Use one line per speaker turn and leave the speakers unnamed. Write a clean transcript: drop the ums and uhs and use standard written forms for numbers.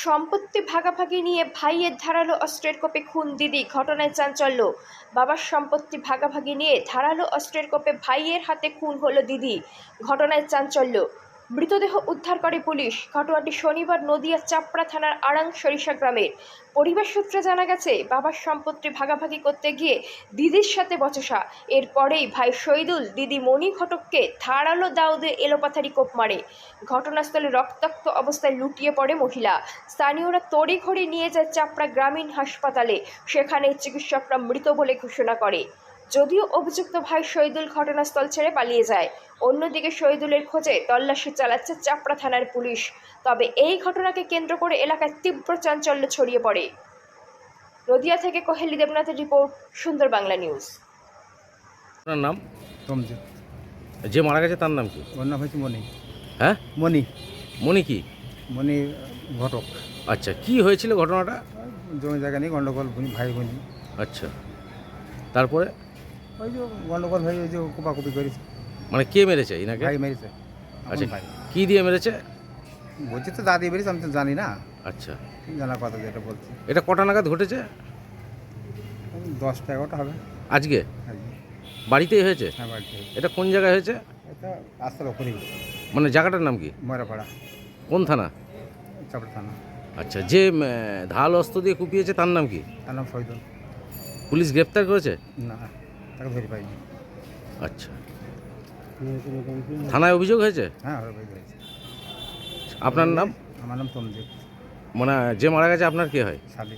সম্পত্তি ভাগাভাগি নিয়ে ভাইয়ের ধারালো অস্ত্রের কোপে খুন দিদি, ঘটনায় চাঞ্চল্য। বাবার সম্পত্তি ভাগাভাগি নিয়ে ধারালো অস্ত্রের কোপে ভাইয়ের হাতে খুন হলো দিদি, ঘটনায় চাঞ্চল্য। মৃতদেহ উদ্ধার করে পুলিশ। ঘটনাটি শনিবার নদিয়ার চাপড়া থানার আড়াং সরিষা গ্রামের। পরিবার সূত্রে জানা গেছে, বাবার সম্পত্তি ভাগাভাগি করতে গিয়ে দিদির সাথে বচসা। এরপরেই ভাই শহীদুল দিদি মণি ঘটককে ধারালো দাও দিয়ে এলোপাথারি কোপ মারে। ঘটনাস্থলে রক্তাক্ত অবস্থায় লুটিয়ে পড়ে মহিলা। স্থানীয়রা তড়িঘড়ি নিয়ে যায় চাপড়া গ্রামীণ হাসপাতালে। সেখানে চিকিৎসকরা মৃত বলে ঘোষণা করে। যদিও অভিযুক্ত ভাই শহীদুল ঘটনাস্থল ছেড়ে পালিয়ে যায়। অন্যদিকে শহীদুলের খোঁজে তল্লাশি চালাচ্ছে চাপড়া থানার পুলিশ। তবে এই ঘটনাকে কেন্দ্র করে এলাকায় তীব্র চাঞ্চল্য ছড়িয়ে পড়ে। নদিয়া থেকে কোহেলি দেবনাথের রিপোর্ট, সুন্দর বাংলা নিউজ।
আপনার নাম?
রমজিৎ।
যে মারা গেছে তার নাম কি?
ওর নাম হচ্ছে মণি।
হ্যাঁ,
মণি
মণি কি?
মণি ঘটক।
আচ্ছা, কি হয়েছিল ঘটনাটা?
জমি জায়গা নিয়ে গন্ডগোল, ভাই বোন।
আচ্ছা, তারপরে
ওই যে গন্ডগোল ভাই, ওই যে কোপাকুপি করেছে।
মানে কে মেরেছে এনাকে?
ভাই মেরেছে।
আচ্ছা,
ভাই
কি দিয়ে মেরেছে?
বলছে তো দাদি বেরিয়েছে, আমি তো জানি না।
আচ্ছা,
জানার কথা যেটা বলছি।
এটা কটা নাগাদ ঘটেছে?
10টা-11টা হবে
আজকে
আজকে।
বাড়িতেই হয়েছে?
হ্যাঁ, বাড়িতে।
এটা কোন জায়গায় হয়েছে?
এটা রাস্তার ওপরেই,
মানে জায়গাটার নাম কি?
ময়রাপাড়া,
কোন থানা?
চাপড়া থানা।
আচ্ছা, যে ধাল অস্ত্র দিয়ে কুপিয়েছে তার নাম কি?
তার নাম শহীদুল।
পুলিশ গ্রেপ্তার করেছে?
না, তাকে ধরে পাইনি।
আচ্ছা, থানায় অভিযোগ হয়েছে?
হ্যাঁ, হয়েছে।
আপনার নাম?
আমার নাম তমজিৎ।
মানে যে মারা গেছে আপনার কে হয়?
শালি।